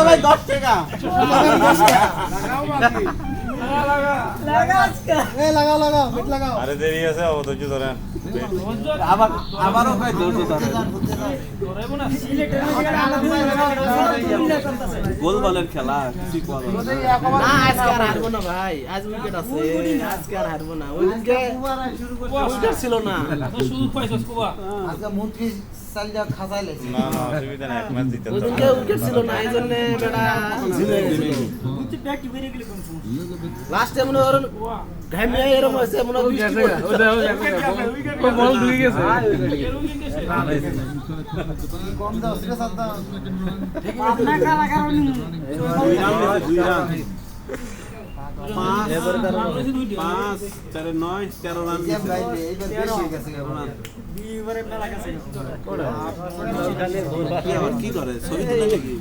ভাই 10 টাকা লাগাও আরে দেরি আছে অধৈর্য ধরেন আবারও ভাই ধৈর্য ধরেন গোলবালের খেলা ঠিক বলো না আজকে আর হারবো না ভাই আজ উইকেট আছে আজকে আর হারবো না ওইদিকে উইকেট ছিল না শুধু পাইছস কুবা আজকে মন্ত্রী সালজা খাসাইলেছে না না অসুবিধা নাই এক ম্যাচ জিতে ওইদিকে উইকেট ছিল না এইজন্য বেটা ঝিলে গেছিল লাস্টে মনে করুন ঘামিয়ে এরকম হয়েছে মনে হয় বল ঢুকে গেছে কম দাও সিরিয়াস দাও দুই রান 5 4 9 13 রান ভাই এইবার বেশি হয়ে গেছে কি করে ছবি তুলে নাকি